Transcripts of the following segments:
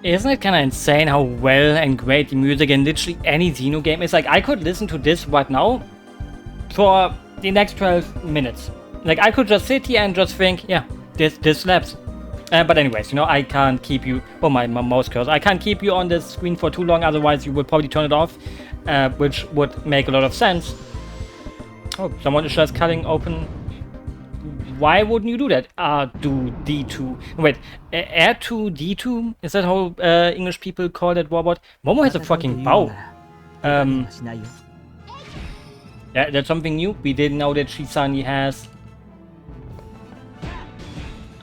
Isn't it kind of insane how well and great the music in literally any Xeno game is? Like, I could listen to this right now for the next 12 minutes. Like, I could just sit here and just think, yeah, this slaps. But anyways, you know, I can't keep you... Oh, my mouse cursor. I can't keep you on the screen for too long, otherwise you would probably turn it off, which would make a lot of sense. Oh, someone is just cutting open... Why wouldn't you do that? Do D2. Wait, R2, D2? Is that how English people call that robot? Momo has a fucking bow. Yeah, that's something new. We didn't know that she suddenly has...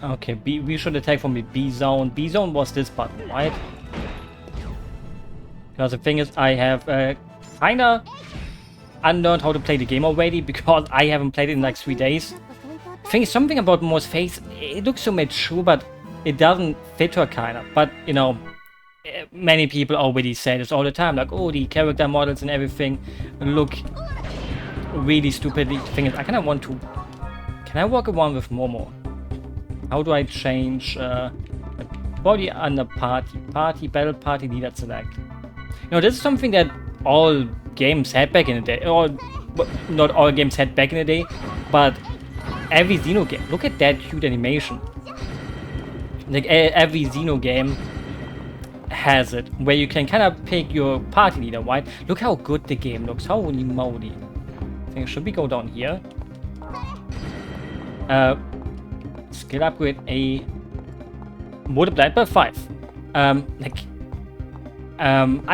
Okay, we should attack from the B zone. B zone was this button, right? Because the thing is, I have kinda unlearned how to play the game already, because I haven't played it in like 3 days. I think something about Momo's face, it looks so mature, but it doesn't fit her kinda. But, you know, many people already say this all the time, like, oh, the character models and everything look really stupid. The thing is, I kinda want to... Can I walk around with Momo? How do I change body under party, battle party leader select? You know, this is something that all games had back in the day. Or, not all games had back in the day, but every Xeno game. Look at that cute animation. Like, every Xeno game has it, where you can kind of pick your party leader, right? Look how good the game looks. Holy moly. I think, should we go down here? Skill upgrade A multiplied by 5. I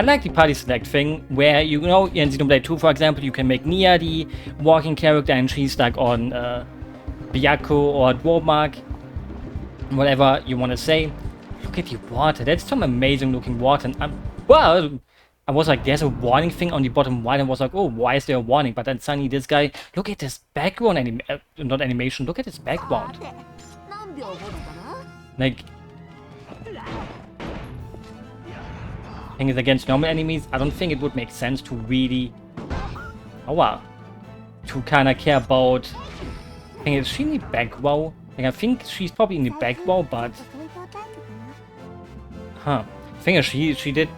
like the party select thing, where, you know, in Xenoblade 2, for example, you can make Nia the walking character and she's like on Byakuya or Dwarmark, whatever you want to say. Look at the water. That's some amazing looking water. And well, I was like, there's a warning thing on the bottom right, and was like, oh, why is there a warning? But then suddenly this guy, look at this background, not animation, look at this background. Like, thing is, against normal enemies, I don't think it would make sense to really, oh wow, to kind of care about. Thing is, she in the back row? Like, I think she's probably in the back row, but thing is, she did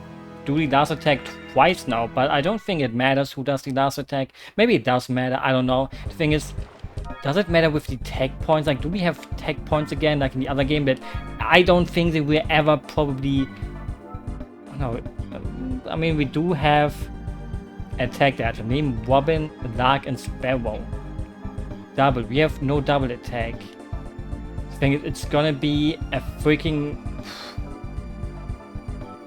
do the last attack twice now, but I don't think it matters who does the last attack. Maybe it does matter, I don't know. The thing is, does it matter with the tech points? Like, do we have tech points again, like in the other game? That I don't think they will ever probably... No, I mean, we do have attack that. Name Robin, Lark, and Sparrow. Double. We have no double attack. I think it's gonna be a freaking...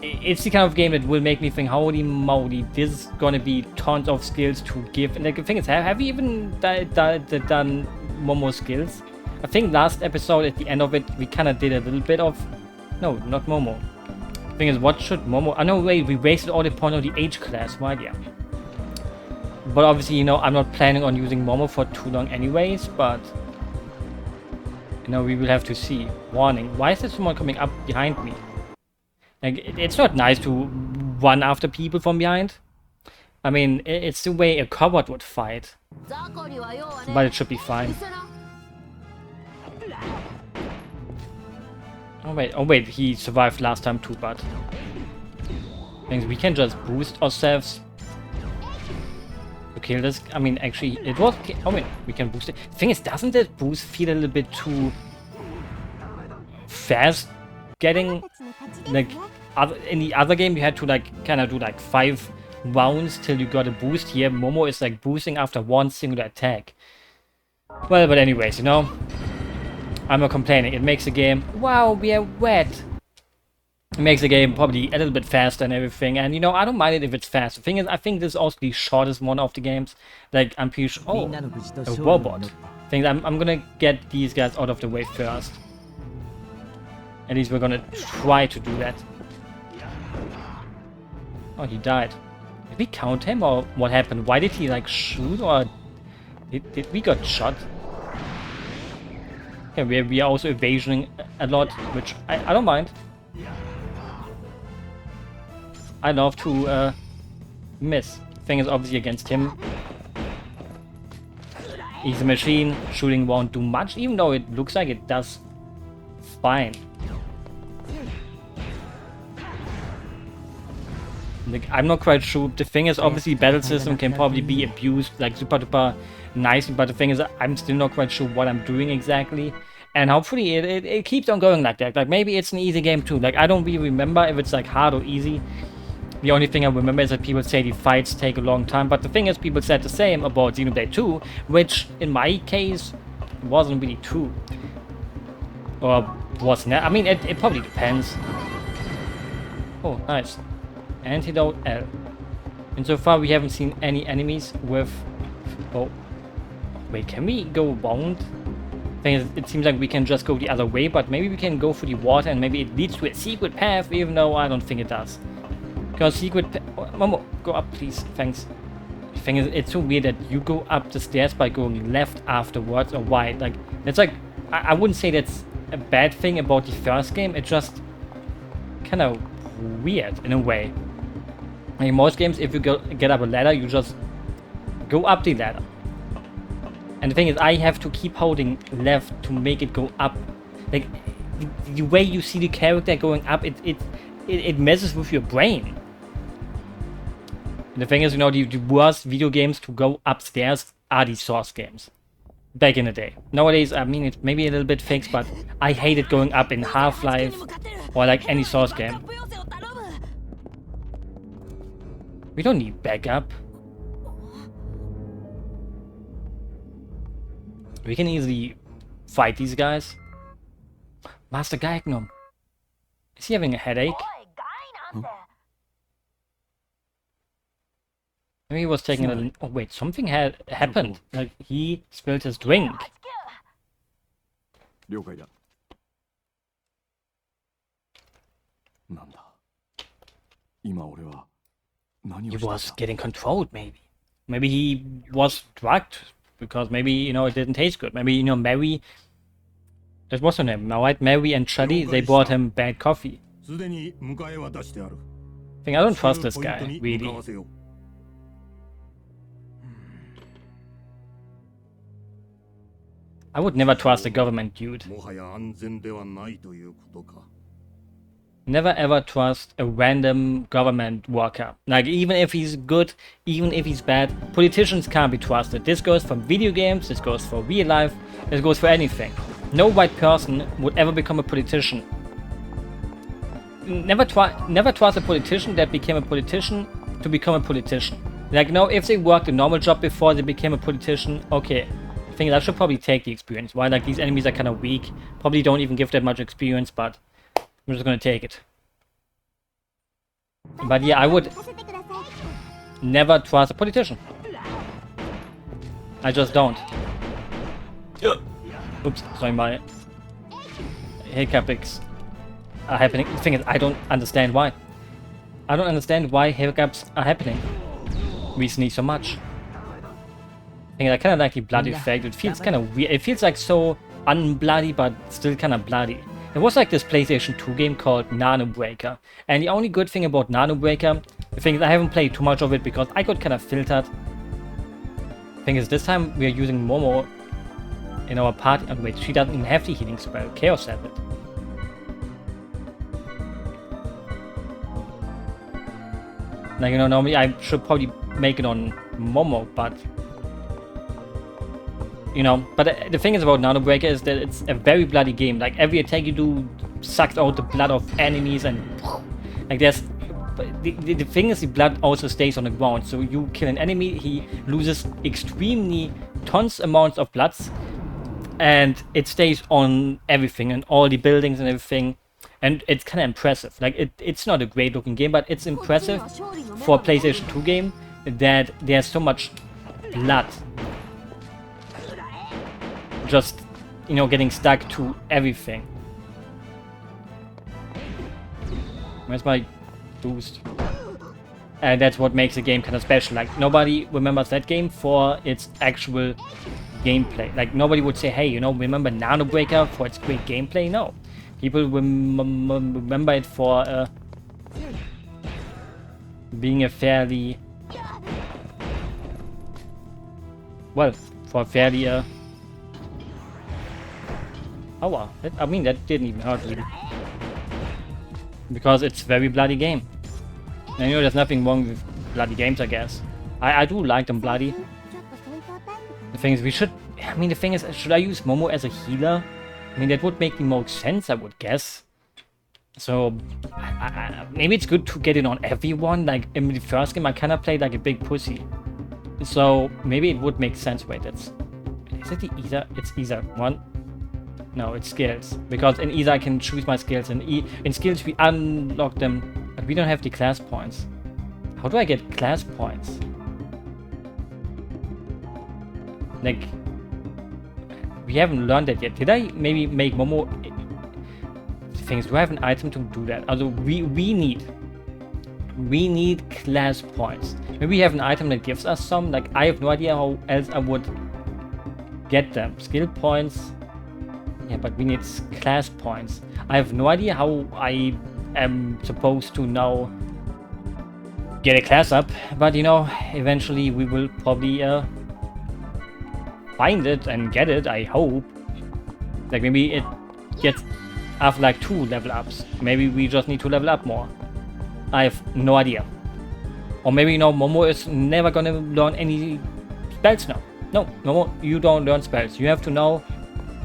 It's the kind of game that will make me think, holy moly, this is gonna be tons of skills to give. And like, the thing is, have we even done Momo skills? I think last episode, at the end of it, we kind of did a little bit of... No, not Momo. The thing is, what should Momo... Oh no, wait, we wasted all the points on the H class, right? Yeah. But obviously, you know, I'm not planning on using Momo for too long anyways, but... You know, we will have to see. Warning. Why is there someone coming up behind me? Like, it's not nice to run after people from behind. I mean, it's the way a coward would fight. But it should be fine. Oh wait, he survived last time too, but... We can just boost ourselves to kill this. I mean, actually, it was... Oh wait, we can boost it. The thing is, doesn't that boost feel a little bit too... fast? Getting... Like, in the other game, you had to, like, kind of do, like, 5 rounds till you got a boost. Here, Momo is, like, boosting after one single attack. Well, but anyways, you know... I'm not complaining. It makes the game... Wow, we are wet! It makes the game probably a little bit faster and everything. And, you know, I don't mind it if it's fast. The thing is, I think this is also the shortest one of the games. Like, I'm pretty sure... Oh, a robot. I'm gonna get these guys out of the way first. At least we're gonna try to do that. Oh, he died. Did we count him, or what happened? Why did he, like, shoot, or... Did we got shot? Okay, we are also evasioning a lot, which I don't mind. I love to miss. Thing is obviously against him. He's a machine. Shooting won't do much, even though it looks like it does fine. Like, I'm not quite sure. The thing is, obviously, battle system can probably be abused, like, super duper nice, but the thing is, I'm still not quite sure what I'm doing exactly. And hopefully it keeps on going like that. Like, maybe it's an easy game too. Like, I don't really remember if it's, like, hard or easy. The only thing I remember is that people say the fights take a long time, but the thing is, people said the same about Xenoblade 2, which, in my case, wasn't really true. Or wasn't it? I mean, it probably depends. Oh, nice. Antidote L. And so far, we haven't seen any enemies with... Oh. Wait, can we go around? Thing is, it seems like we can just go the other way, but maybe we can go through the water and maybe it leads to a secret path, even though I don't think it does. Because secret path... Oh, Momo, go up, please. Thanks. The thing is, it's so weird that you go up the stairs by going left afterwards, or right. Like, it's like... I wouldn't say that's a bad thing about the first game. It's just kind of weird in a way. Like in most games, if you get up a ladder, you just go up the ladder. And the thing is, I have to keep holding left to make it go up. Like, the way you see the character going up, it messes with your brain. And the thing is, you know, the worst video games to go upstairs are the Source games. Back in the day. Nowadays, I mean, it's maybe a little bit fixed, but I hated going up in Half-Life or like any Source game. We don't need backup. We can easily fight these guys. Master Gaignum. Is he having a headache? Maybe he was taking a... Oh wait, something had happened. Like, he spilled his drink. He was getting controlled, maybe. Maybe he was drugged, because maybe, you know, it didn't taste good. Maybe, you know, Mary... That was her name, now, right? Mary and Chuddy, they bought him bad coffee. I think I don't trust this guy, really. I would never trust a government dude. Never ever trust a random government worker. Like, even if he's good, even if he's bad, politicians can't be trusted. This goes for video games, this goes for real life, this goes for anything. No white person would ever become a politician. Never trust a politician that became a politician to become a politician. Like, no, if they worked a normal job before they became a politician, okay. I think I should probably take the experience. Why? Like, these enemies are kind of weak. Probably don't even give that much experience, but I'm just gonna take it. But yeah, I would never trust a politician. I just don't. Oops, sorry, my hiccups are happening. The thing is, I don't understand why. I don't understand why hiccups are happening recently so much. I kind of like the blood effect. It feels kind of weird. It feels like so unbloody, but still kind of bloody. There was like this PlayStation 2 game called Nano Breaker. And the only good thing about Nano Breaker, the thing is I haven't played too much of it because I got kind of filtered. The thing is, this time we are using Momo in our party. Oh wait, she doesn't even have the healing spell. Chaos have it. Like, you know, normally I should probably make it on Momo, but... You know, but the thing is about Nano Breaker is that it's a very bloody game. Like, every attack you do sucks out the blood of enemies, and like there's the thing is the blood also stays on the ground. So you kill an enemy, he loses extremely tons amounts of blood, and it stays on everything and all the buildings and everything. And it's kind of impressive. Like, it's not a great looking game, but it's impressive for a PlayStation 2 game that there's so much blood just, you know, getting stuck to everything. Where's my boost? And that's what makes the game kind of special. Like, nobody remembers that game for its actual gameplay. Like, nobody would say, hey, you know, remember Nano Breaker for its great gameplay? No. People remember it for being a fairly... Well, for a fairly... Oh wow, I mean, that didn't even hurt really. Because it's a very bloody game. And you know, there's nothing wrong with bloody games, I guess. I do like them bloody. The thing is, we should... I mean, the thing is, should I use Momo as a healer? I mean, that would make the most sense, I would guess. So, maybe it's good to get it on everyone. Like, in the first game, I kind of played like a big pussy. So, maybe it would make sense. Wait, that's... Is it the either? It's either one. No, it's skills. Because in either I can choose my skills. In skills, we unlock them. But we don't have the class points. How do I get class points? Like... We haven't learned that yet. Did I maybe make Momo... Things? Do I have an item to do that? Also, we need class points. Maybe we have an item that gives us some. Like, I have no idea how else I would get them. Skill points. Yeah, but we need class points. I have no idea how I am supposed to now get a class up. But, you know, eventually we will probably find it and get it, I hope. Like, maybe it gets... after like 2 level ups. Maybe we just need to level up more. I have no idea. Or maybe, you know, Momo is never gonna learn any spells now. No, Momo, you don't learn spells. You have to now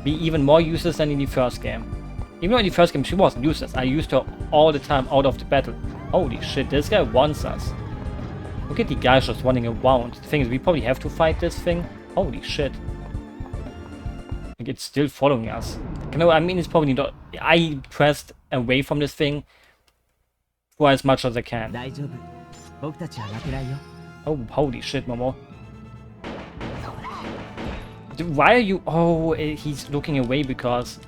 be even more useless than in the first game. Even though in the first game she wasn't useless. I used her all the time out of the battle. Holy shit, this guy wants us. Look at the guys just running around. The thing is, we probably have to fight this thing. Holy shit. Like, it's still following us. No, I mean, it's probably not... I pressed away from this thing for as much as I can. Oh, holy shit, Momo. Why are you... Oh, he's looking away because...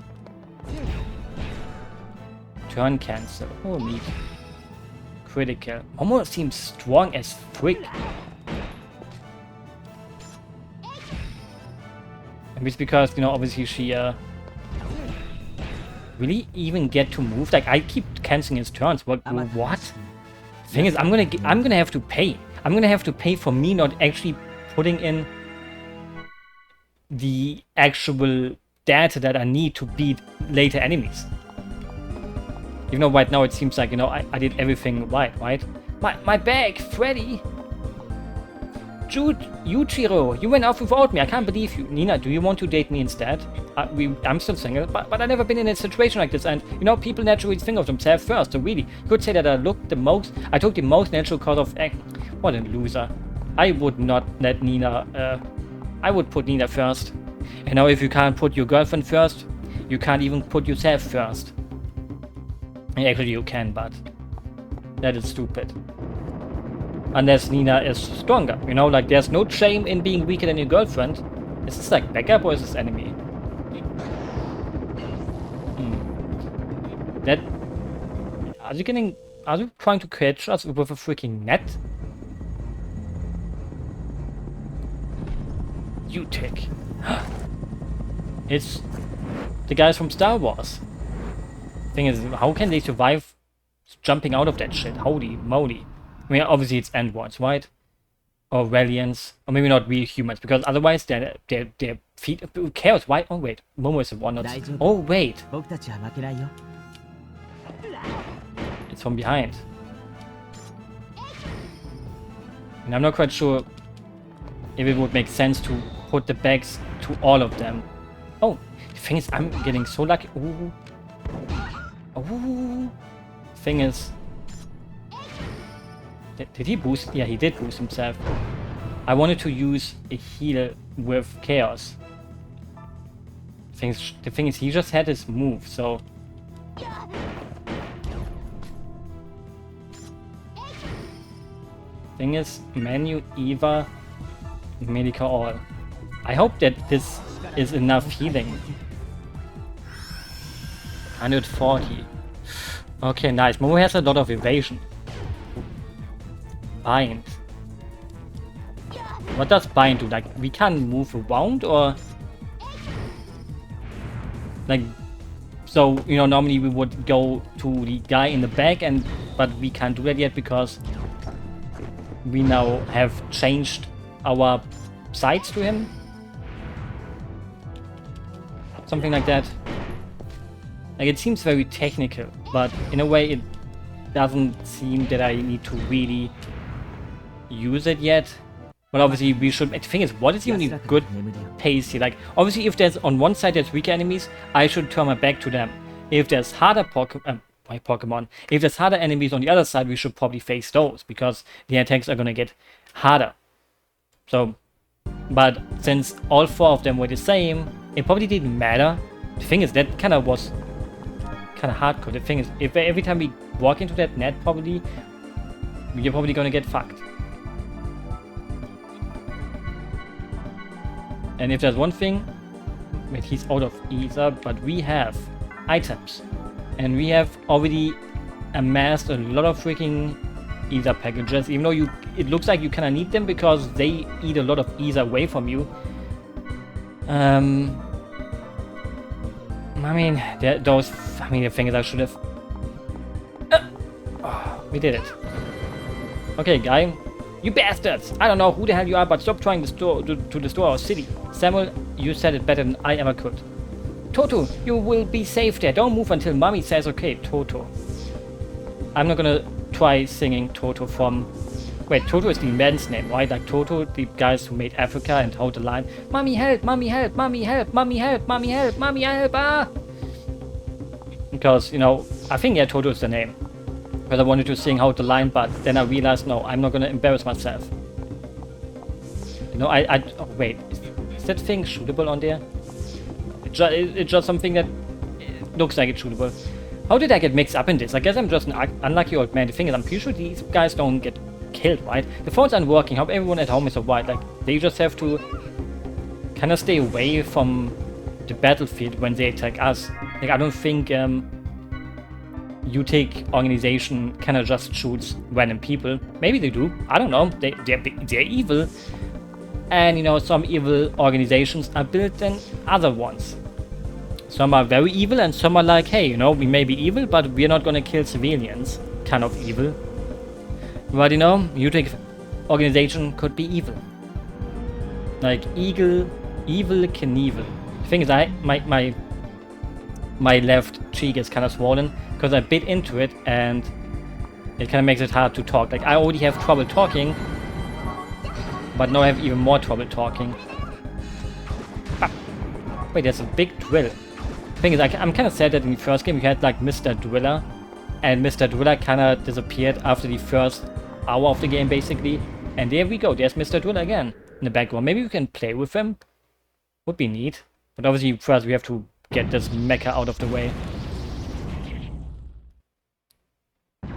Turn cancel. Oh, neat. Critical. Momo seems strong as frick. Maybe it's because, you know, obviously she... Really even get to move? Like, I keep canceling his turns. What? The thing is, I'm gonna have to pay. I'm gonna have to pay for me not actually putting in the actual data that I need to beat later enemies. Even though right now it seems like, you know, I did everything right? My bag, Freddy! Yuchiro, you went off without me. I can't believe you. Nina, do you want to date me instead? I'm still single, but I've never been in a situation like this. And, you know, people naturally think of themselves first. So really, you could say that I took the most natural course of act. What a loser. I would not let Nina... I would put Nina first. You know, if you can't put your girlfriend first, you can't even put yourself first. Actually, you can, but... that is stupid. Unless Nina is stronger, you know, like there's no shame in being weaker than your girlfriend. Is this like backup or is this enemy? That... Are you trying to catch us with a freaking net? You tick. It's the guys from Star Wars. Thing is, how can they survive jumping out of that shit? Holy moly. I mean, obviously it's androids, right? Or Valiants. Or maybe not real humans, because otherwise their feet... Chaos, why? Oh wait, Momo is the one not... Oh wait! It's from behind. And I'm not quite sure if it would make sense to put the bags to all of them. Oh, the thing is, I'm getting so lucky. Ooh. Ooh. Thing is... Did he boost? Yeah, he did boost himself. I wanted to use a heal with Chaos. The thing is, he just had his move, so... Thing is, Menu, Eva, Medica all. I hope that this is enough healing. 140. Okay, nice. Momo has a lot of evasion. Bind. What does bind do? Like, we can't move around, or... Like, so, you know, normally we would go to the guy in the back, but we can't do that yet because we now have changed our sides to him. Something like that. Like, it seems very technical, but in a way doesn't seem that I need to really use it yet. But obviously we should... The thing is, what is even a good pace here? Like, obviously if there's on one side there's weaker enemies, I should turn my back to them. If there's harder Pokemon, if there's harder enemies on the other side, we should probably face those, because the attacks are gonna get harder. So, but since all 4 of them were the same, it probably didn't matter. The thing is, that kind of was kind of hardcore. The thing is, if every time we walk into that net, probably, you're probably gonna get fucked. And if there's one thing, wait, he's out of ether, but we have items. And we have already amassed a lot of freaking ether packages, even though it looks like you kind of need them because they eat a lot of ether away from you. I mean, the thing is, I should have... Oh, we did it. Okay, guy. You bastards! I don't know who the hell you are, but stop trying to destroy our city. Samuel, you said it better than I ever could. Toto, you will be safe there. Don't move until Mommy says okay, Toto. I'm not gonna try singing Toto from... Wait, Toto is the man's name, right? Like Toto, the guys who made Africa and Hold the Line. Mommy help, Mommy help, Mommy help, Mommy help, Mommy help, Mommy help, ah! Because, you know, I think, yeah, Toto is the name. Because I wanted to sing Hold the Line, but then I realized, no, I'm not gonna embarrass myself. You know, oh, wait, is that thing shootable on there? It's just something that looks like it's shootable. How did I get mixed up in this? I guess I'm just an unlucky old man. The thing is, I'm pretty sure these guys don't get killed, right? The phones aren't working. Hope everyone at home is alright. Like, they just have to kind of stay away from the battlefield when they attack us. Like, I don't think UTIC organization kind of just shoots random people. Maybe they do. I don't know. They're evil. And, you know, some evil organizations are built than other ones. Some are very evil and some are like, hey, you know, we may be evil, but we're not gonna kill civilians. Kind of evil. But, you know, UTIC organization could be evil. Like, Eagle Knievel. The thing is, my left cheek is kind of swollen because I bit into it and it kind of makes it hard to talk. Like, I already have trouble talking, but now I have even more trouble talking. Ah. Wait, there's a big drill. The thing is, I'm kind of sad that in the first game we had like Mr. Driller, and Mr. Driller kind of disappeared after the first hour of the game, basically. And there we go, there's Mr. Driller again in the background. Maybe we can play with him. Would be neat. But obviously first we have to get this mecha out of the way. I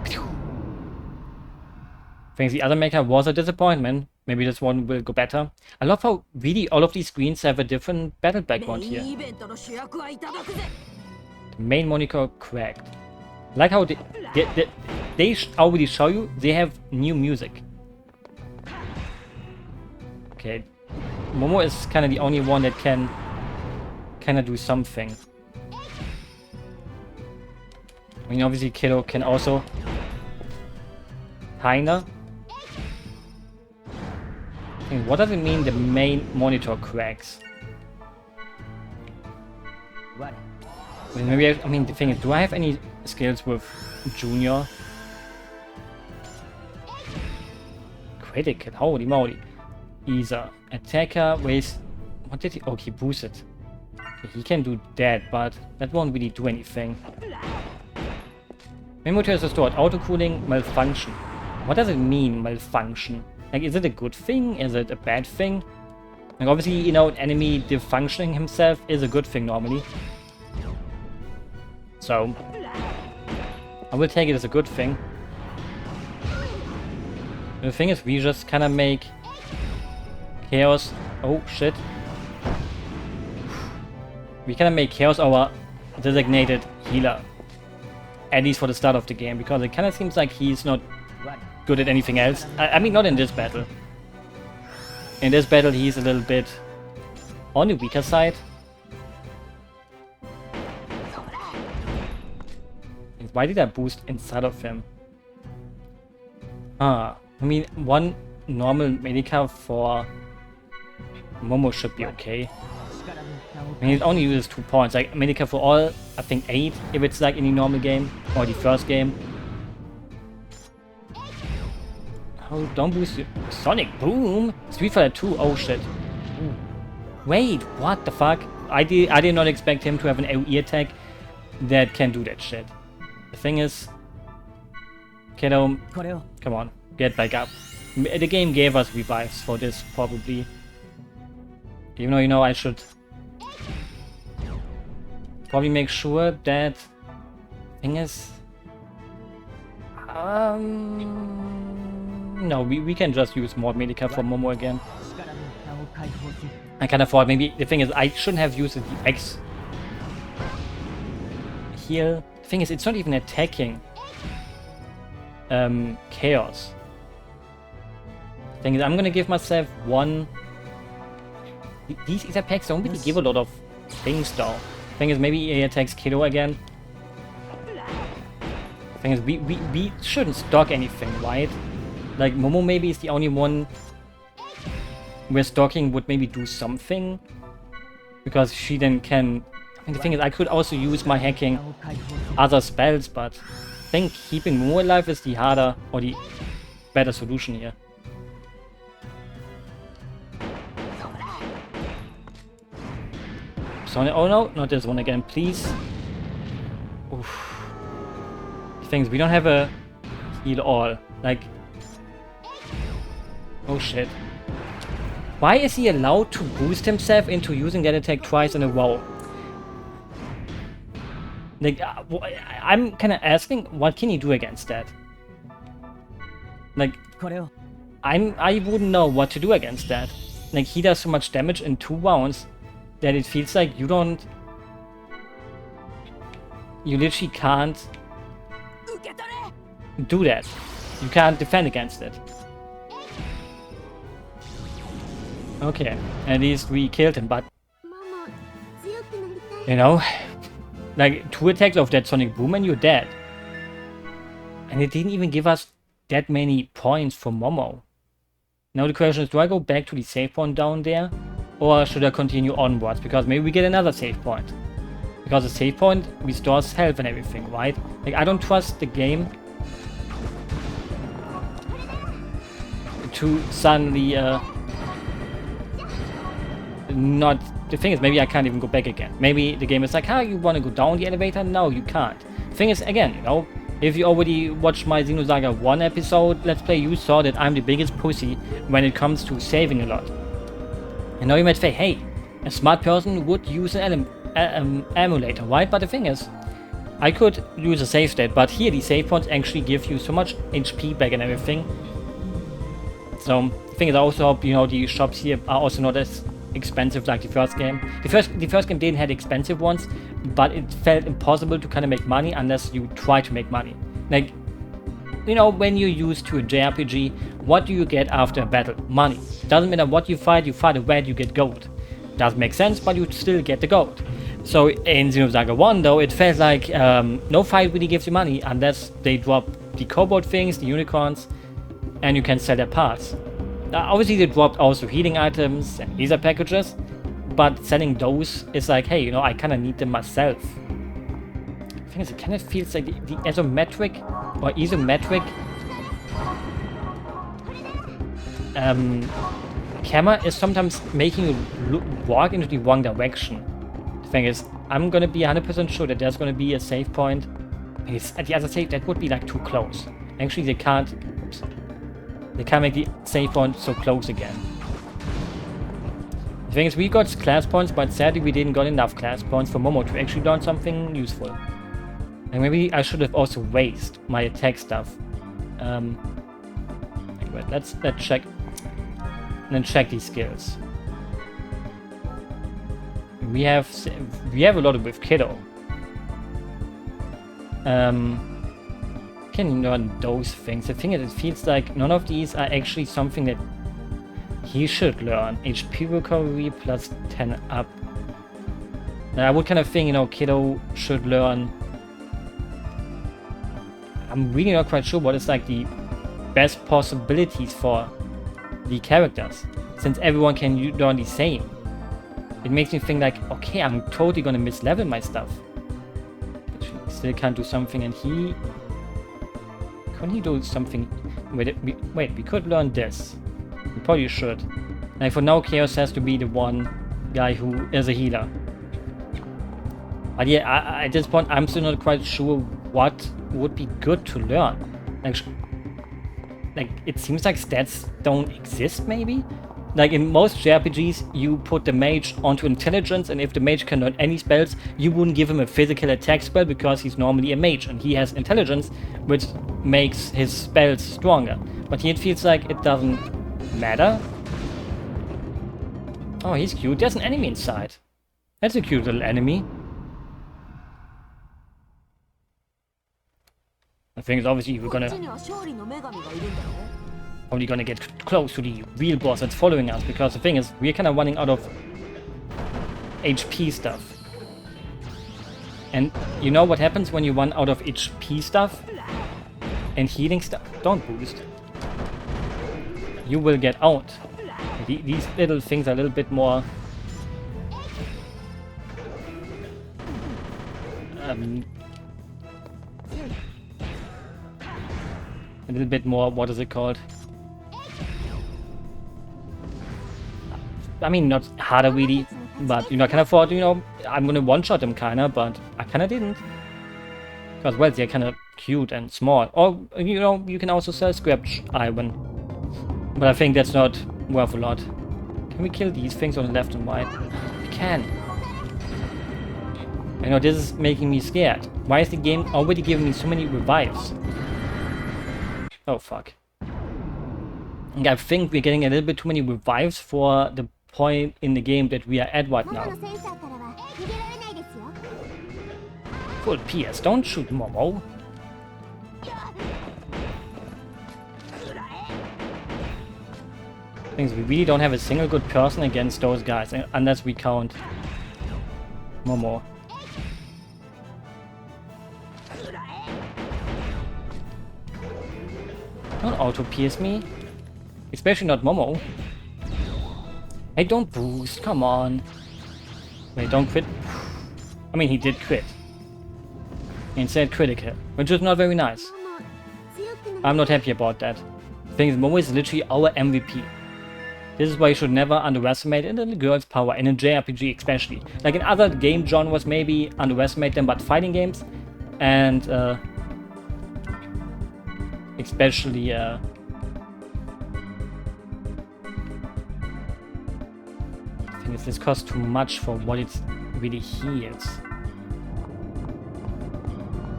think the other mecha was a disappointment. Maybe this one will go better. I love how really all of these screens have a different battle background here. The main monitor cracked. Like how they already show you they have new music. Okay, Momo is kind of the only one that can kind of do something. I mean, obviously Kiddo can also kinda. What does it mean the main monitor cracks? Maybe I mean, the thing is, do I have any skills with Junior? Critical, holy moly. Either attacker with... What did he... Oh, he boosted. Okay, he can do that, but that won't really do anything. Memory is restored. Auto-cooling malfunction. What does it mean, malfunction? Like, is it a good thing? Is it a bad thing? Like, obviously, you know, an enemy defunctioning himself is a good thing normally. So, I will take it as a good thing. The thing is, we just kind of make Chaos... Oh, shit. We kind of make Chaos our designated healer. At least for the start of the game, because it kind of seems like he's not good at anything else. I mean, not in this battle. In this battle, he's a little bit on the weaker side. Why did I boost inside of him? I mean, one normal Medica for Momo should be okay. I mean, it only uses 2 points. Like, Medica for all, I think 8, if it's like in the normal game, or the first game. Oh, don't boost your Sonic Boom. Street Fighter 2. Oh shit. Ooh. Wait, what the fuck? I did not expect him to have an AoE attack that can do that shit. The thing is, kiddo, come on, get back up. The game gave us revives for this, probably. Even though, you know, I should probably make sure that... Thing is... No, we can just use more Medica for Momo again. I can afford, maybe, the thing is, I shouldn't have used the X heal. The thing is, it's not even attacking Chaos. The thing is, I'm gonna give myself one... These ether packs don't really give a lot of things though. The thing is, maybe he attacks Kiddo again. The thing is, we shouldn't stock anything, right? Like, Momo maybe is the only one where stocking would maybe do something. Because she then can... I mean, the thing is, I could also use my hacking other spells, but I think keeping Momo alive is the harder or the better solution here. Oh no, not this one again, please. Oof. Things, we don't have a heal all. Like... Oh shit. Why is he allowed to boost himself into using that attack twice in a row? Like, I'm kind of asking, what can he do against that? Like, I wouldn't know what to do against that. Like, he does so much damage in 2 rounds that it feels like you don't... You literally can't do that. You can't defend against it. Okay, at least we killed him, but... You know... Like, 2 attacks of that Sonic Boom and you're dead. And it didn't even give us that many points for Momo. Now the question is, do I go back to the save point down there? Or should I continue onwards? Because maybe we get another save point. Because the save point restores health and everything, right? Like, I don't trust the game to suddenly not... The thing is, maybe I can't even go back again. Maybe the game is like, you want to go down the elevator? No, you can't. The thing is, again, you know, if you already watched my Xenosaga 1 episode, Let's Play, you saw that I'm the biggest pussy when it comes to saving a lot. And now you might say, hey, a smart person would use an emulator, right? But the thing is, I could use a save state, but here the save points actually give you so much HP back and everything. So, the thing is, I also hope, you know, the shops here are also not as expensive like the first game. The first game didn't have expensive ones, but it felt impossible to kind of make money unless you try to make money. Like, you know, when you're used to a JRPG, what do you get after a battle? Money. Doesn't matter what you fight a rat, you get gold. Doesn't make sense, but you still get the gold. So in Xenosaga 1 though, it felt like no fight really gives you money unless they drop the kobold things, the unicorns, and you can sell their parts. Obviously they dropped also healing items and laser packages, but selling those is like, hey, you know, I kind of need them myself. The thing is, it kind of feels like the isometric or isometric camera is sometimes making you walk into the wrong direction. The thing is, I'm gonna be 100% sure that there's gonna be a save point. At the other save, that would be like too close. Actually, they can't. Oops, they can't make the save point so close again. The thing is, we got class points, but sadly we didn't got enough class points for Momo to actually learn something useful. And maybe I should have also raised my attack stuff. Wait, let's check. And then check these skills. We have a lot with Kiddo. Can learn those things. The thing is, it feels like none of these are actually something that he should learn. HP recovery plus 10 up. Now, I would kind of think, you know, Kiddo should learn. I'm really not quite sure what is like the best possibilities for the characters, since everyone can learn the same. It makes me think like, okay, I'm totally gonna mislevel my stuff. But she still can't do something, and he Can he do something? Wait, we could learn this. We probably should. Like for now, Chaos has to be the one guy who is a healer. But yeah, at this point, I'm still not quite sure what would be good to learn. Like it seems like stats don't exist, maybe? Like in most JRPGs, you put the mage onto intelligence, and if the mage can learn any spells, you wouldn't give him a physical attack spell because he's normally a mage, and he has intelligence, which makes his spells stronger. But here it feels like it doesn't matter. Oh, he's cute. There's an enemy inside. That's a cute little enemy. I think it's obviously we're gonna probably gonna get close to the real boss that's following us, because the thing is we're kind of running out of HP stuff. And you know what happens when you run out of HP stuff and healing stuff? Don't boost. You will get out. These little things are a little bit more a little bit more, what is it called? I mean, not harder really, but you know, I kind of thought, you know, I'm gonna one-shot them kinda, but I kinda didn't. Because, well, they're kinda cute and small. Or, you know, you can also sell scratch iron. But I think that's not worth a lot. Can we kill these things on the left and right? We can. You know, this is making me scared. Why is the game already giving me so many revives? Oh, fuck. And I think we're getting a little bit too many revives for the point in the game that we are at right now. Full PS, don't shoot Momo. Things we really don't have a single good person against those guys, unless we count Momo. Don't auto-pierce me. Especially not Momo. Hey, don't boost, come on. Wait, don't crit. I mean, he did crit. Instead critical, which is not very nice. I'm not happy about that. The thing is, Momo is literally our MVP. This is why you should never underestimate a little girl's power, in a JRPG especially. Like in other game genres, maybe underestimate them, but fighting games, and especially I think this costs too much for what it really heals.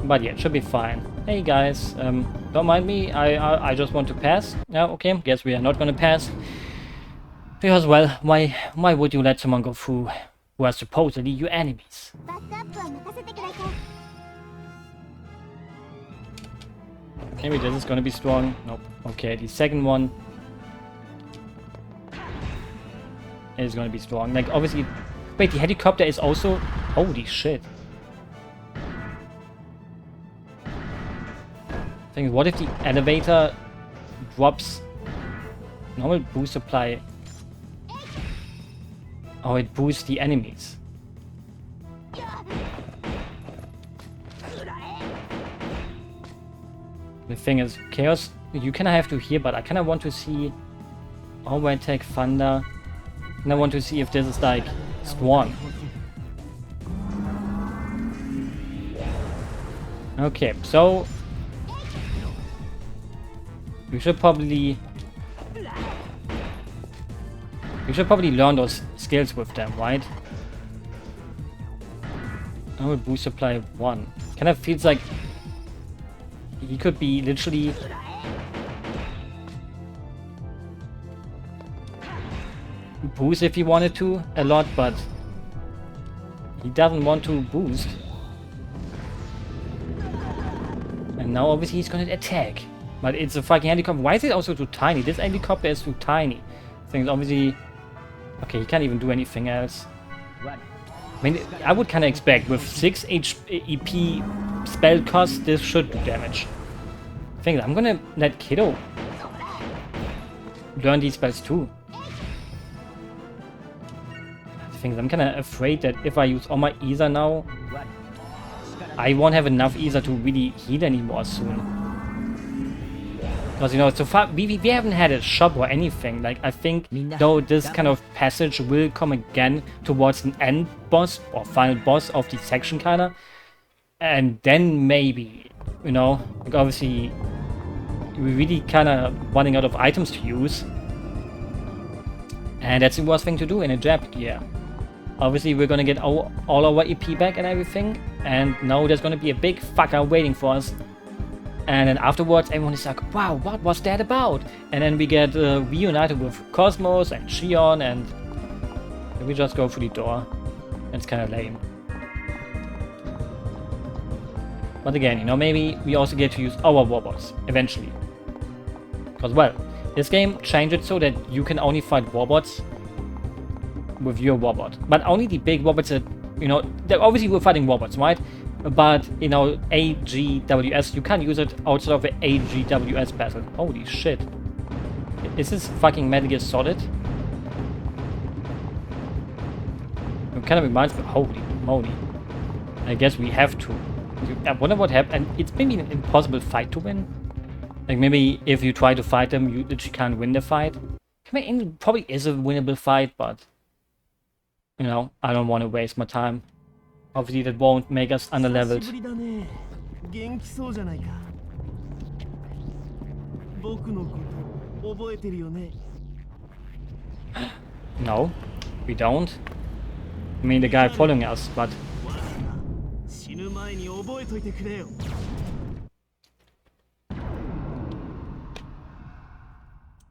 But yeah, it should be fine. Hey guys, don't mind me, I just want to pass. Yeah, okay, guess we are not gonna pass. Because, well, why would you let someone go through who are supposedly your enemies? Maybe this is gonna be strong. Nope. Okay, the second one is gonna be strong. Like, obviously... Wait, the helicopter is also... Holy shit. Thing is, what if the elevator drops normal boost supply? Oh, it boosts the enemies. The thing is, Chaos, you kind of have to hear, but I kind of want to see overtake Thunder. And I want to see if this is like strong. Okay, so we should probably learn those skills with them, right? I will boost supply 1. Kind of feels like he could be literally boost if he wanted to a lot, but he doesn't want to boost. And now obviously he's gonna attack. But it's a fucking helicopter. Why is it also too tiny? This helicopter is too tiny. Things obviously... Okay, he can't even do anything else. I mean, I would kind of expect with 6 EP spell cost, this should do damage. I think I'm gonna let Kiddo learn these spells too. I think I'm kind of afraid that if I use all my Ether now, I won't have enough Ether to really heal anymore soon. Because, you know, so far we haven't had a shop or anything. Like, I think, though, this kind of passage will come again towards an end boss or final boss of the section, kinda. And then maybe, you know, like obviously we're really kinda running out of items to use. And that's the worst thing to do in a Jap gear. Obviously we're gonna get all our EP back and everything. And now there's gonna be a big fucker waiting for us. And then afterwards, everyone is like, wow, what was that about? And then we get reunited with Kos-mos and Shion, and we just go through the door. It's kind of lame. But again, you know, maybe we also get to use our warbots eventually. Because, well, this game changed it so that you can only fight warbots with your warbot. But only the big warbots that, you know, obviously we're fighting warbots, right? But, you know, AGWS, you can't use it outside of an AGWS battle. Holy shit. Is this fucking Metal Gear Solid? It kind of reminds me, holy moly. I guess we have to. I wonder what happened. And it's maybe an impossible fight to win. Like, maybe if you try to fight them, you literally can't win the fight. I mean, it probably is a winnable fight, but, you know, I don't want to waste my time. Obviously, that won't make us underleveled. No, we don't. I mean, the guy following us, but...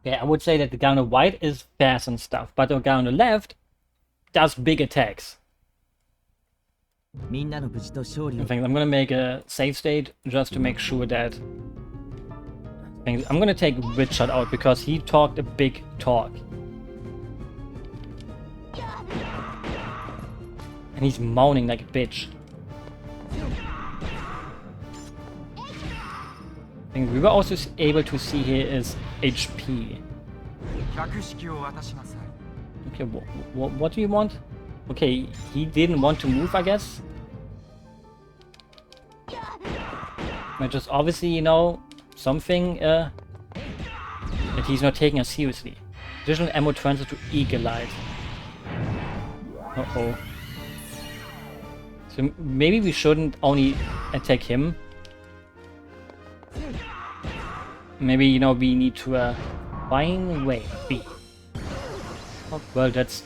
Yeah, I would say that the guy on the right is fast and stuff, but the guy on the left does big attacks. In fact, I'm gonna make a save state just to make sure that... I'm gonna take Richard out because he talked a big talk. And he's moaning like a bitch. I think we were also able to see here is HP. Okay, what do you want? Okay, he didn't want to move, I guess. Which is obviously, you know, something that he's not taking us seriously. Additional ammo transfer to Eagle Eye. Uh-oh. So maybe we shouldn't only attack him. Maybe, you know, we need to find a way. B. Oh, well, that's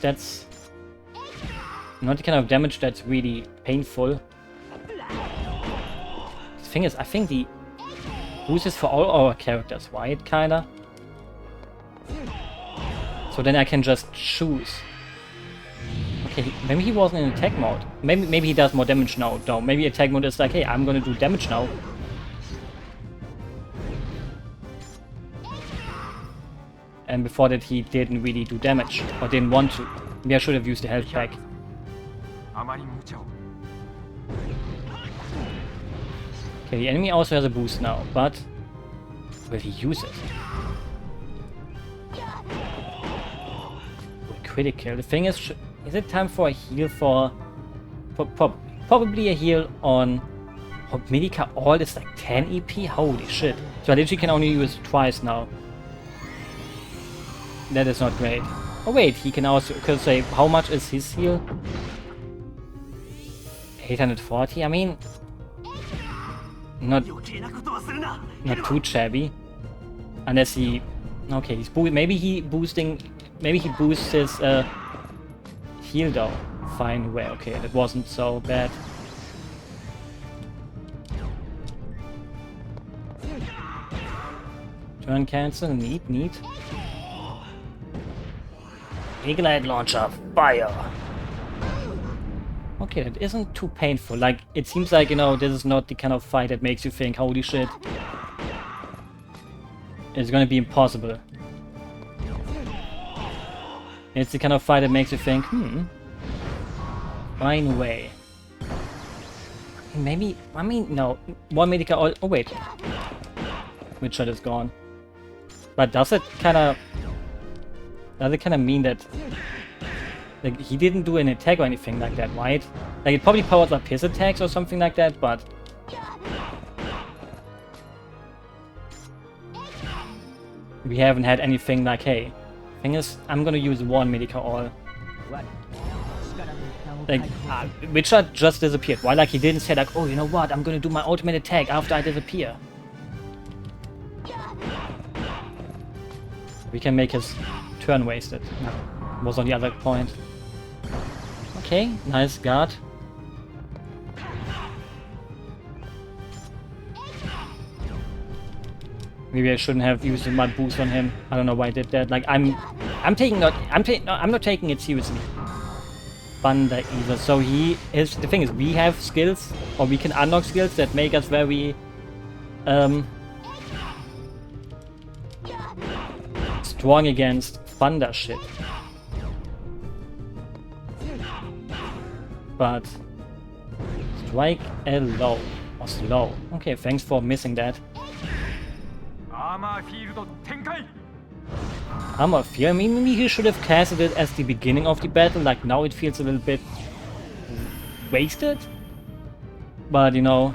not the kind of damage that's really painful. The thing is, I think the boost is for all our characters, right? Kinda. So then I can just choose. Okay, maybe he wasn't in attack mode. Maybe he does more damage now, though. Maybe attack mode is like, hey, I'm gonna do damage now. And before that he didn't really do damage, or didn't want to. Maybe I should have used the health pack. Okay, the enemy also has a boost now, but will he use it? Critical. The thing is it time for a heal for probably a heal on Medica all is like 10 EP? Holy shit. So I literally can only use it twice now. That is not great. Oh wait, he can also, could say, how much is his heal? 840? I mean, not too shabby. Unless he, okay, he's maybe he boosts his heal though. Fine way, okay, that wasn't so bad. Turn cancel, neat. Eagle-eyed launcher, fire! Okay, that isn't too painful. Like, it seems like, you know, this is not the kind of fight that makes you think, holy shit. It's gonna be impossible. It's the kind of fight that makes you think, fine way. Maybe, I mean, no. One Medica, oh wait. Richard is gone. But does it kind of mean that, like, he didn't do an attack or anything like that, right? Like, it probably powers up his attacks or something like that, but we haven't had anything like, hey, thing is, I'm gonna use one Medica all. Like, Richard just disappeared. Why, like, he didn't say, like, oh, you know what, I'm gonna do my ultimate attack after I disappear. We can make his turn wasted. No, was on the other point. Okay, nice guard. Maybe I shouldn't have used the mud boost on him. I don't know why I did that. Like, I'm not taking it seriously. Thunder either. So he is, the thing is, we have skills, or we can unlock skills that make us very strong against thunder shit. But strike a low or slow. Okay, thanks for missing that. Armor field. I mean, maybe he should have casted it as the beginning of the battle. Like, now it feels a little bit wasted. But, you know,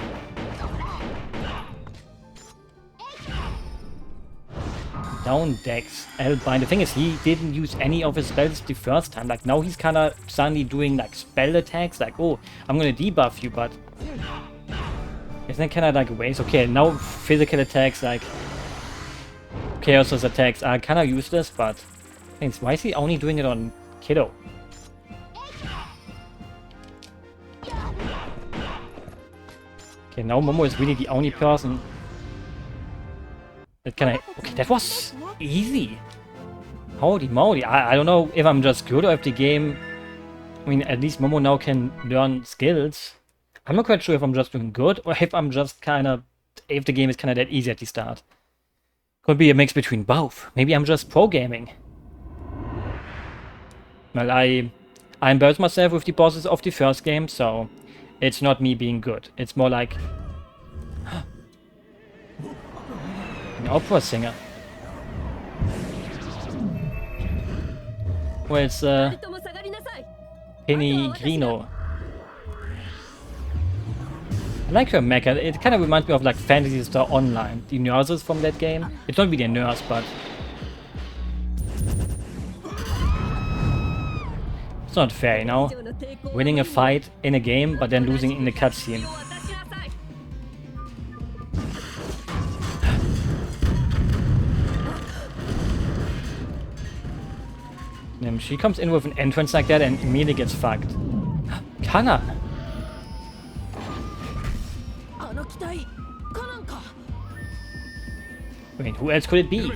down Dex, L-bind. The thing is, he didn't use any of his spells the first time. Like, now he's kind of suddenly doing, like, spell attacks. Like, oh, I'm gonna debuff you, but isn't that kind of like a waste? Okay, now physical attacks, like Chaos' attacks are kind of useless, but thanks. Why is he only doing it on Kiddo? Okay, now Momo is really the only person that can okay, that was easy. Holy moly. I don't know if I'm just good or if the game... I mean, at least Momo now can learn skills. I'm not quite sure if I'm just doing good or if I'm just kind of... if the game is kind of that easy at the start. Could be a mix between both. Maybe I'm just pro-gaming. Well, I embarrassed myself with the bosses of the first game, so it's not me being good. It's more like... an opera singer. Well, it's Pellegrino. I like her mecha. It kind of reminds me of like Phantasy Star Online. The nurses from that game. It's not really a nurse, but it's not fair, you know? Winning a fight in a game, but then losing in the cutscene. And she comes in with an entrance like that and immediately gets fucked. Kana! I mean, who else could it be?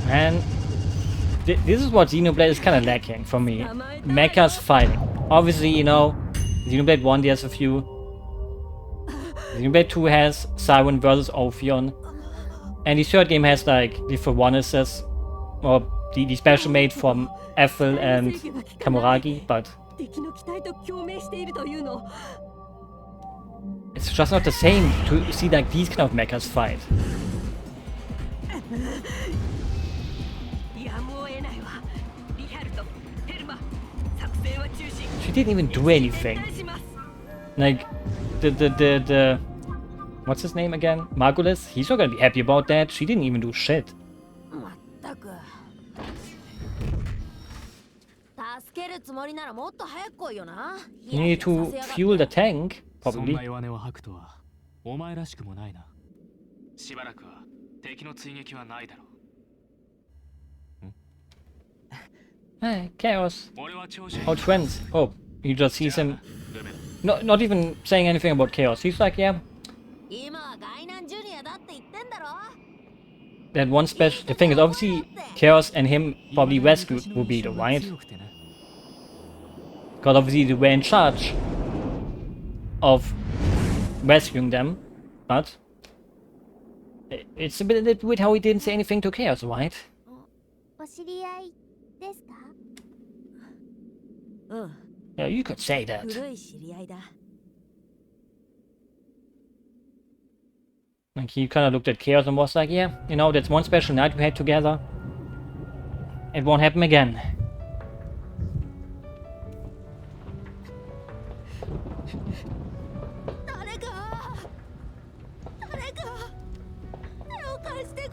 Man, this is what Xenoblade is kind of lacking for me. Mechas fighting. Obviously, you know, Xenoblade 1 there's a few. Xenoblade 2 has Siren versus Ophion. And the third game has like the Furnaces, or the special made from Ethel and Kamuragi, but it's just not the same to see like these kind of mechas fight. She didn't even do anything. Like the what's his name again? Margulis? He's not gonna be happy about that. She didn't even do shit. You need to fuel the tank, probably. Hey, Chaos. Old friends. Oh, he just sees him. Not even saying anything about Chaos. He's like, yeah. That one special... The thing is, obviously, Chaos and him probably rescued Rubido, right? Because obviously they were in charge of rescuing them, but it's a bit weird how he didn't say anything to Chaos, right? Yeah, you could say that. Like, he kind of looked at Chaos and was like, yeah, you know, that's one special night we had together. It won't happen again.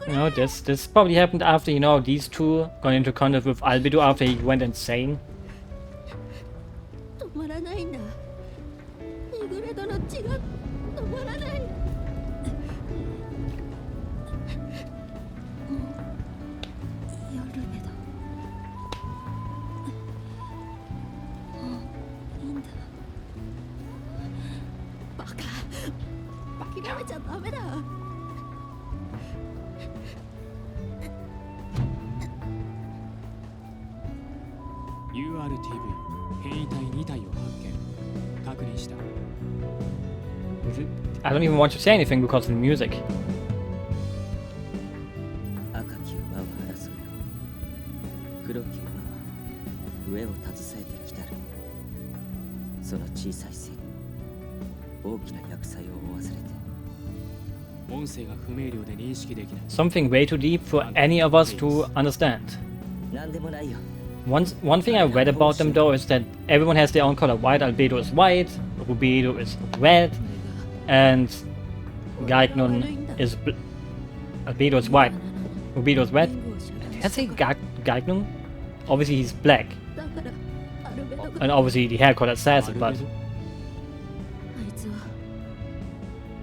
You know, this probably happened after, you know, these two got into contact with Albedo after he went insane. 止まらないんだ。イグレドの血が止まらない。やるべだ。もういいんだ。バカ。諦めちゃダメだ。URTV 変異体2体を発見確認した I don't even want to say anything because of the music. 赤き馬は争うよ黒き馬は上を携えてきたるその小さい背に大きな厄災を負わされて音声が不明瞭で認識できない Something way too deep for any of us to understand. 何でもないよ One thing I read about them though is that everyone has their own color. White Albedo is white, Rubedo is red, and Gaignon is Albedo is white, Rubedo is red. Did I say Gaignon? Obviously he's black, and obviously the hair color says it, but あいつは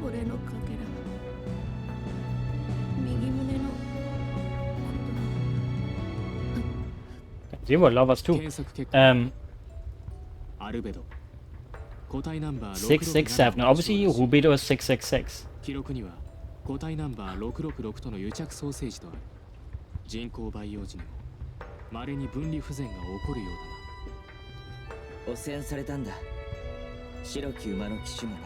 俺のかけら右胸の they were lovers too. 検索結果アルベド個体ナンバー667. Obviously Rubedo is 666. 記録には個体ナンバー666との癒着ソーセージとある人工培養時にも稀に分離不全が起こるようだな汚染されたんだ白き馬の騎手もね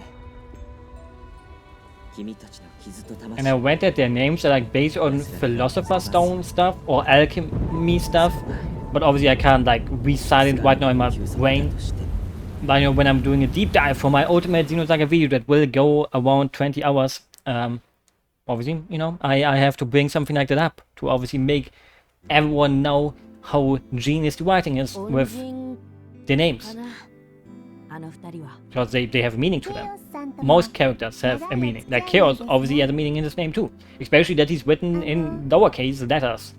君たちの傷と魂 And I read that their names are like based on Philosopher's Stone stuff or alchemy stuff. But obviously I can't like recite it right now in my brain. But you know, when I'm doing a deep dive for my ultimate Xenosaga video that will go around 20 hours, obviously, you know, I have to bring something like that up to obviously make everyone know how genius the writing is with their names. Because they have meaning to them. Most characters have a meaning. Like Chaos obviously has a meaning in his name too. Especially that he's written in lowercase letters.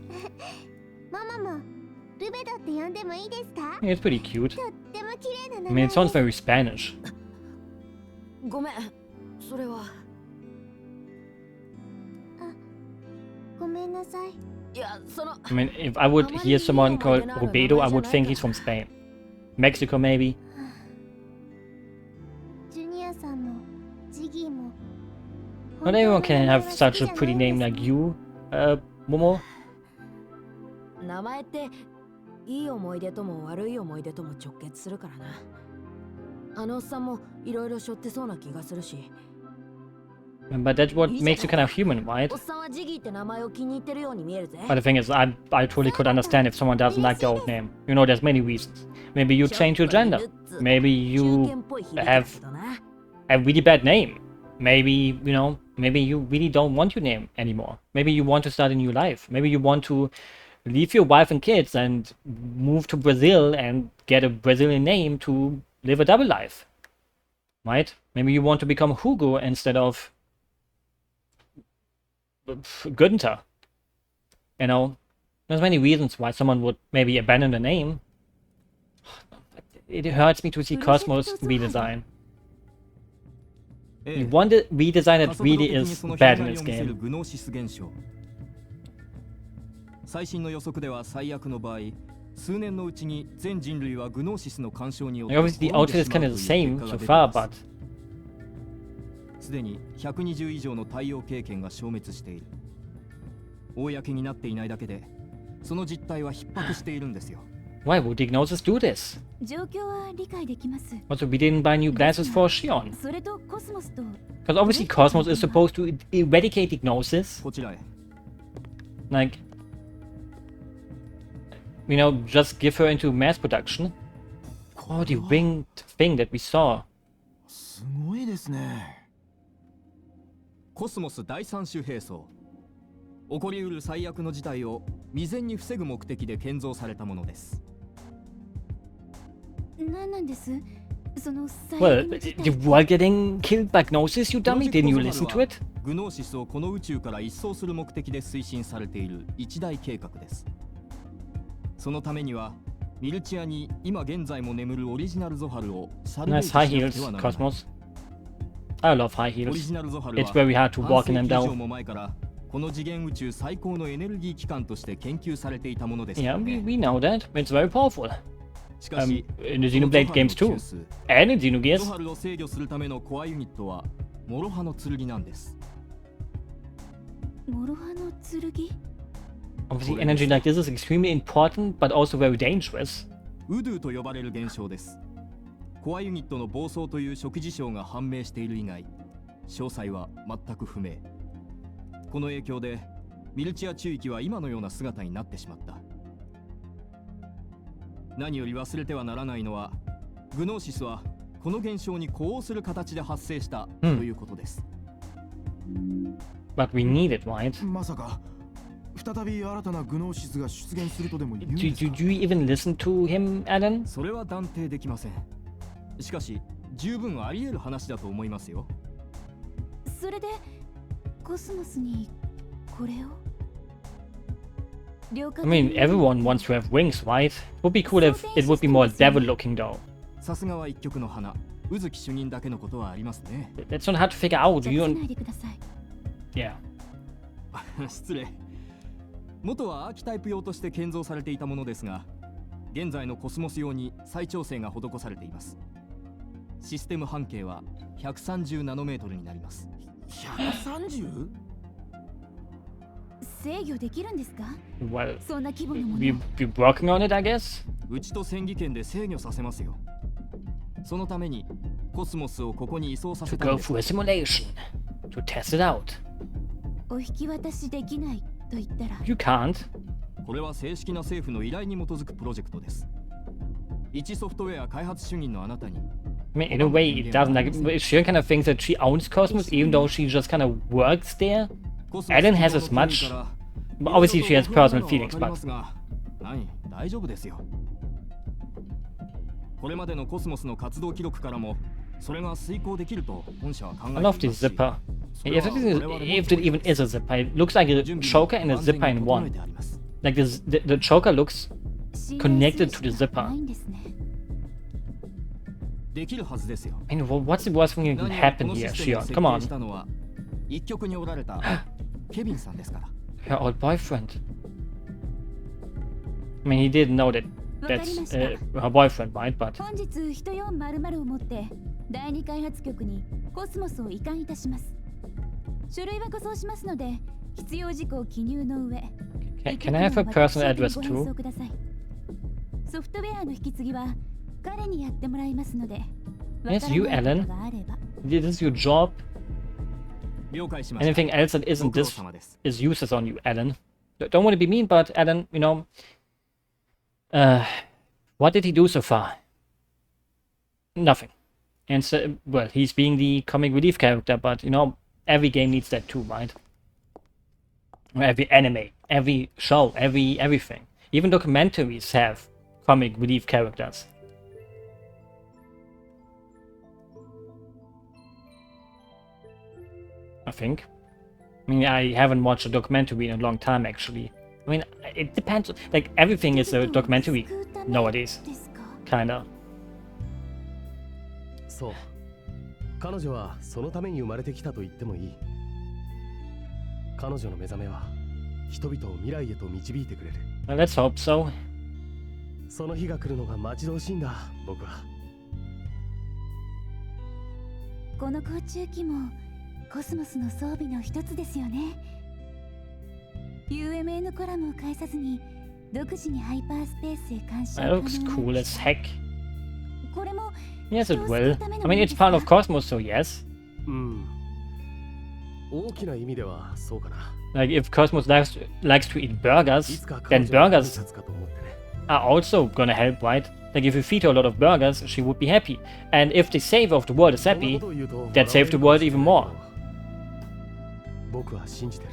Yeah, it's pretty cute. I mean, it sounds very Spanish. ごめんそれはごめんなさいいやその I mean, if I would hear someone called Rubedo, I would think he's from Spain. Mexico, maybe. ジュニアさんもジギーも Not everyone can have such a pretty name like you, Momo. 名前っていい思い出とも悪い思い出とも直結するからなあのおっさんもいろいろ背負ってそうな気がするし But that's what makes you kind of human, right? おっさんはジギーって名前を気に入ってるように見えるぜ But the thing is, I totally could understand if someone doesn't like their old name. You know, there's many reasons. Maybe you change your gender. Maybe you have a really bad name. Maybe, you know, maybe you really don't want your name anymore. Maybe you want to start a new life. Maybe you want to leave your wife and kids and move to Brazil and get a Brazilian name to live a double life. Right? Maybe you want to become Hugo instead of Günther. You know, there's many reasons why someone would maybe abandon the name. It hurts me to see Kos-mos redesign. One redesign that really is bad in this game. 最新の予測では最悪の場合、数年のうちに全人類はグノーシスの干渉によって Obviously, the outfit is kind of the same so far, but すでに120以上の太陽経験が消滅している。公になっていないだけで、その実態は逼迫しているんですよ。why would Ignosis do this? 状況は理解できます Also, we didn't buy new glasses for Shion. それとコスモスと Because obviously Kos-mos is supposed to eradicate Ignosis. こちらへ。 Like, you know, just give her into mass production. Oh, the winged thing that we saw. すごいですね。コスモス第三種兵装。起こりうる最悪の事態を未然に防ぐ目的で建造されたものです。何なんです Well, you were getting killed by Gnosis, you dummy. Didn't you listen to it? グノーシスをこの宇宙から一掃する目的で推進されている一大計画です。そのためにはミルチアに今現在も眠るオリジナルゾハルをサルベージ Nice し high なくて heels, はならない。 Kos-mos. I love high オリ heels. ジナルゾハル It's は very hard to 半 walk in them 世紀以上 though. も前からこの次元宇宙最高のエネルギー機関として研究されていたものですよ Yeah, ね。 we know that. It's very powerful. しかし、 In the Xenoblade games too. And in ゾ Xenogears. ハルを制御するためのコアユニットはモロハの剣なんです。モロハの剣 Obviously, energy like this is extremely important, but also very dangerous. ウドゥと呼ばれる現象です。コアユニットの暴走という初期事象が判明している以外、詳細は全く不明。この影響でミルチア中域は今のような姿になってしまった。何より忘れてはならないのは、グノーシスはこの現象に呼応する形で発生したということです。But we need it, right? まさか再び新たなグノーシスが出現するとでも言うんで Do, すか do you even listen to him, Alan? それは断定できません。しかし、十分あり得る話だと思いますよ。それでコスモスにこれを I mean, everyone wants to have wings, right? It would be cool if it would be more devil-looking, though. さすがは一曲の花、宇月主任だけのことはありますね。That's not hard to figure out. じゃ You あ don't... ないでください Yeah. 失礼。元はアーキタイプ用として建造されていたものですが、現在のコスモス用に再調整が施されています。システム半径は130ナノメートルになります。130? 制御できるんですか Well, そんな規模のもの we're working on it, I guess. うちと戦技圏で制御させますよ。そのためにコスモスをここに移送さ To せたの go です。 through a simulation. To test it out. お引き渡しできないと言ったら You can't. これは正式な政府の依頼に基づくプロジェクトです。一ソフトウェア開発主任のあなたに I mean, in a way, it doesn't. Like, she kind of thinks that she owns Cosmos, even though she just kind of works there. Ellen has as much. But obviously, she has personal feelings, but はい、大丈夫ですよ。これまでのコスモスの活動記録からもそれが遂行できると本社は考えて I いま love す this し zipper. If it even is a zipper, it looks like a choker and a zipper in one. Like the choker looks connected to the zipper. ないんですねできるはずですよ。 I mean, what's the worst thing that can 何 happen この here, システム Shion? を設 Come 計し on. たのは一局におられたケビンさんですから。 Her old boyfriend. I mean, he didn't know that わかり that's ました her boyfriend, right? But 本日1400をもって第二開発局にコスモスを移管いたします書類は護送しますので必要事項記入の上 can I have her personal address ご返 too? 送くださいソフトウェアの引き継ぎは彼にやってもらいますので Yes, you, わからない Alan. ことがあれば This is your job. 了解しました。 Anything else that isn't ご苦労 this 様です。 is useless on you, Alan. Don't want to be mean, but Alan, you know, what did he do so far? Nothing. And so, well, he's being the comic relief character, but you know, every game needs that too, right? Or every anime, every show, everything. Even documentaries have comic relief characters. I think. I mean, I haven't watched a documentary in a long time, actually. I mean, it depends. Like, everything is a documentary nowadays, ですか kinda. そう彼女はそのために生まれてきたと言ってもいい彼女の目覚めは人々を未来へと導いてくれる Well, let's hope so. その日が来るのが待ち遠しいんだ僕はこの甲虫機もコスモスの装備の一つですよね UMN コラムを介さずに独自にハイパースペースへ監視 That looks cool as heck. これも Yes, it will. I mean, it's part of Cosmos, so yes. うん大きな意味ではそうかな Like, if Cosmos likes to eat い burgers, つか then 彼女の burgers 立つかと思ってね are also gonna help, right? Like, if you feed her a lot of burgers, she would be happy. And if the savior of the world is そんな happy, ことを言うと that saved the world even more. 僕は信じてる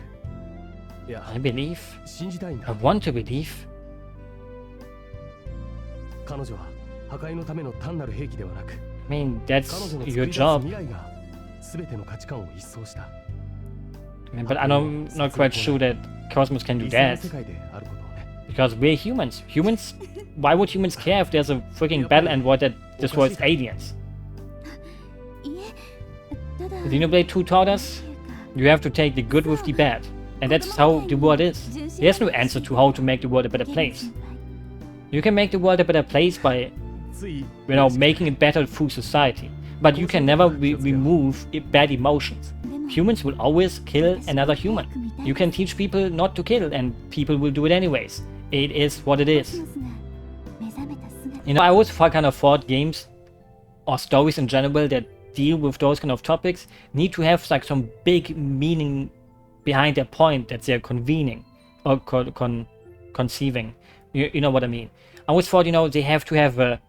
いや I believe. 信じたいん I だ want to believe. 彼女は破壊のための単なる兵器ではなく I mean, that's 彼女の your 作り出す job. 未来が全ての価値観を一掃した But I'm not quite sure that Cosmos can do 理想の that. 世界であることをね Because we're humans. Humans? Why would humans care if there's a freaking battle android that destroys aliens? いえただ Xenoblade 2 taught us you have to take the good with the bad. And that's how the world is. There's no answer to how to make the world a better place. You can make the world a better place by, つい making it better through society. But you can never remove bad emotions. Humans will always kill another human. You can teach people not to kill, and people will do it anyways. It is what it is. コスモスが目覚めた姿 You know, I always kind of thought games or stories in general that deal with those kind of topics need to have like some big meaning behind their point that they're convening or conceiving. You know what I mean? I always thought, you know, they have to have a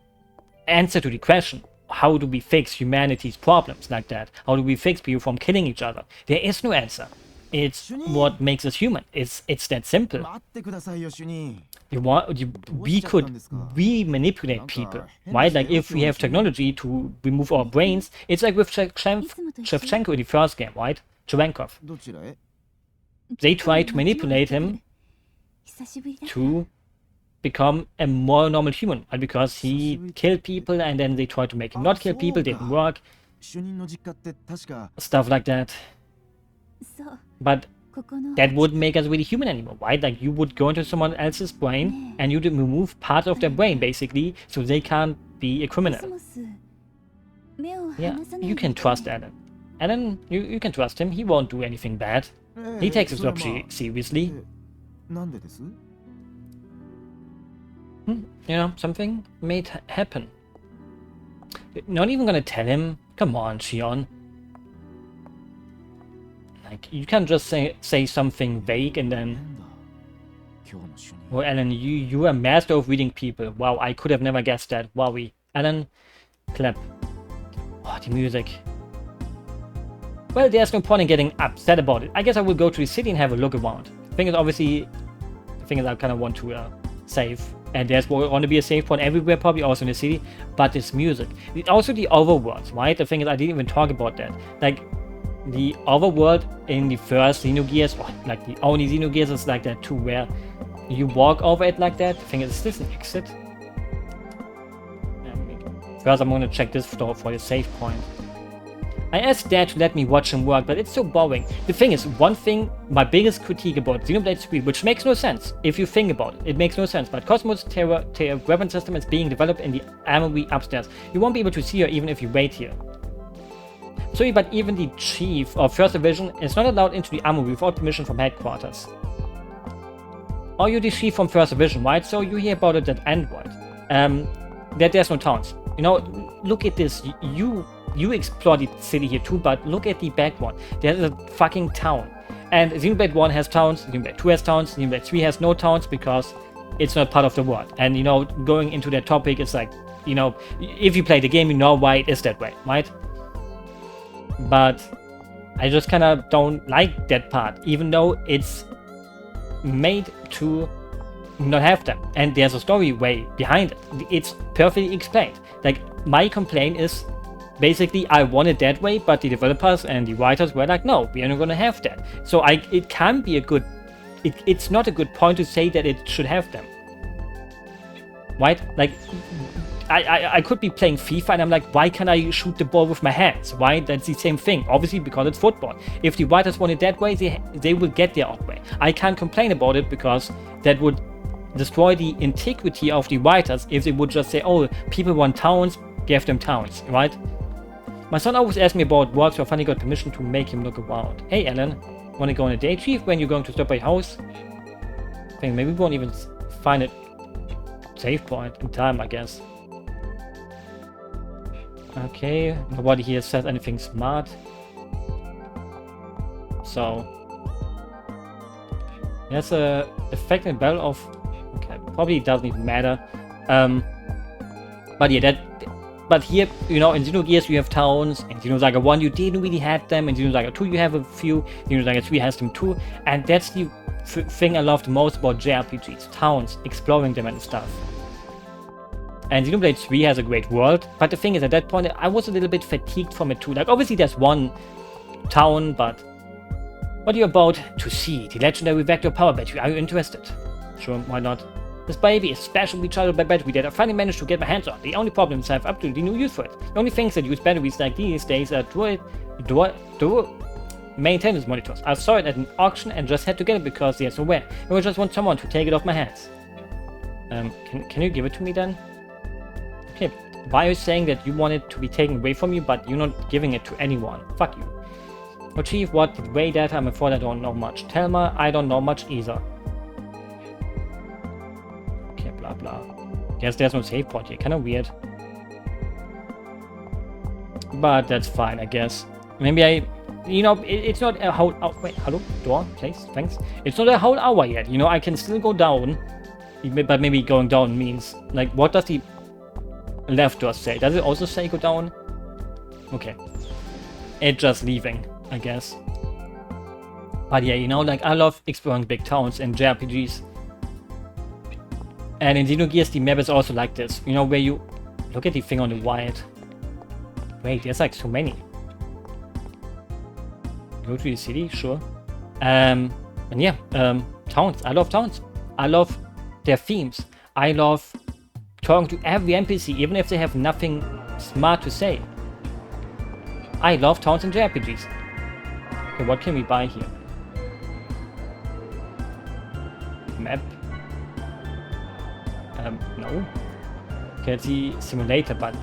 answer to the question. How do we fix humanity's problems like that? How do we fix people from killing each other? There is no answer. It's what makes us human. It's that simple. 待ってくださいよ主任 We manipulate people, right? Like if we have technology to remove our brains, it's like with Shevchenko in the first game, right? Cherenkov. どちらへ They tried to manipulate him 久しぶりだ to become a more normal human, right? Because he killed people and then they tried to make him not kill people, didn't work, 主任の実家って確か stuff like that. そう But ここの that wouldn't make us really human anymore, right? Like you would go into someone else's brain and you'd remove parts of their brain basically so they can't be a コス criminal. モス目を Yeah, 離さない you で can くれ trust Alan. Alan, you can trust him. He won't do anything bad. He takes his job seriously. なんでです You know, something may happen. Not even gonna tell him. Come on, Shion. Like, you can't just say something vague and な then... んだ今日の主任 Well, Alan, you are a master of reading people. Wow, I could have never guessed that. Wowie. Alan, clap. Oh, the music. Well, there's no point in getting upset about it. I guess I will go to the city and have a look around. Thing is, obviously, the thing is I kind of want to save. And there's going to be a save point everywhere, probably also in the city. But it's music. Also the overworlds, right? The thing is, I didn't even talk about that. Like, the overworld in the first Xenogears, or like the only Xenogears is like that too, where you walk over it like that. The thing is this an exit? First, I'm going to check this floor for the save point. I asked Dad to let me watch him work, but it's so boring. The thing is, one thing, my biggest critique about Xenoblade 3, which makes no sense, if you think about it, it makes no sense, but Cosmos' weapon system is being developed in the armory upstairs. You won't be able to see her even if you wait here. Sorry, but even the chief of First Division is not allowed into the armory without permission from headquarters. Or you're the chief from First Division, right? So you hear about it at Android. That there's no towns. You know, look at this. You explore the city here too, but look at the background. There's a fucking town. And Xenoblade 1 has towns, Xenoblade 2 has towns, Xenoblade 3 has no towns because it's not part of the world. And, you know, going into that topic is like, you know, if you play the game, you know why it is that way, right? But I just kind of don't like that part, even though it's made to not have them. And there's a story way behind it. It's perfectly explained. Like, my complaint is basically I want it that way, but the developers and the writers were like, no, we are not going to have that. So it can be a good... It's not a good point to say that it should have them. Right? Like, I could be playing FIFA and I'm like, why can't I shoot the ball with my hands? Why? That's the same thing. Obviously, because it's football. If the writers want it that way, they will get their own way. I can't complain about it because that would destroy the integrity of the writers if they would just say, oh, people want towns, give them towns, right? My son always asks me about work, so I finally got permission to make him look around. Hey, Alan, wanna go on a date, Chief? When you're going to stop by your house? I think maybe we won't even find a save point in time, I guess. Okay, nobody here says anything smart. So there's a effective battle of... Okay, probably doesn't even matter. But yeah, but here, you know, in Xenogears you have towns. In Xenosaga 1 you didn't really have them. In Xenosaga 2 you have a few. Xenosaga 3 has them too. And that's the thing I love the most about JRPGs. Towns, exploring them and stuff. And Xenoblade 3 has a great world, but the thing is, at that point, I was a little bit fatigued from it too. Like, obviously there's one town, but what are you about to see? The legendary Vector Power Battery. Are you interested? Sure, why not? This baby is specially charged by battery that I finally managed to get my hands on. The only problem is I have absolutely no use for it. The only things that use batteries like these days are maintenance monitors. I saw it at an auction and just had to get it because they're so rare. I just want someone to take it off my hands. Can you give it to me then? Okay, why are you saying that you want it to be taken away from you, but you're not giving it to anyone? Fuck you. Achieve what? The way that I'm afraid I don't know much. Telma, I don't know much either. Okay, blah blah. Guess there's no save point here. Kinda weird. But that's fine, I guess. Maybe it's not a whole hour. Wait, hello? Door, please, thanks. It's not a whole hour yet. I can still go down. But maybe going down means, like, what does the left door say? Does it also say go down? Okay. It's just leaving, I guess. But yeah, like, I love exploring big towns in JRPGs. And in Xenogears, the map is also like this. Where you look at the thing on the right. Wait, there's like so many. Go to the city, sure. And yeah, towns. I love towns. I love their themes. I love talking to every NPC, even if they have nothing smart to say. I love towns and JRPGs. Okay, what can we buy here? Map. No. Okay, it's the simulator, but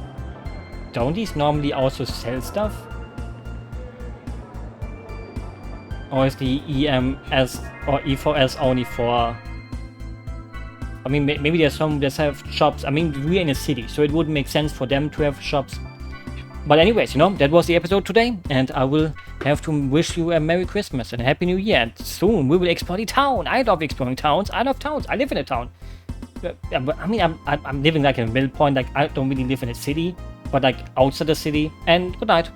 don't these normally also sell stuff? Or is the EMS or E4S only for... I mean, maybe there's some that have shops. I mean, we're in a city, so it wouldn't make sense for them to have shops. But anyways, that was the episode today, and I will have to wish you a Merry Christmas and a Happy New Year. And soon we will explore the town. I love exploring towns. I love towns. I live in a town. I mean, I'm living like in a middle point. Like, I don't really live in a city, but like outside the city. And good night.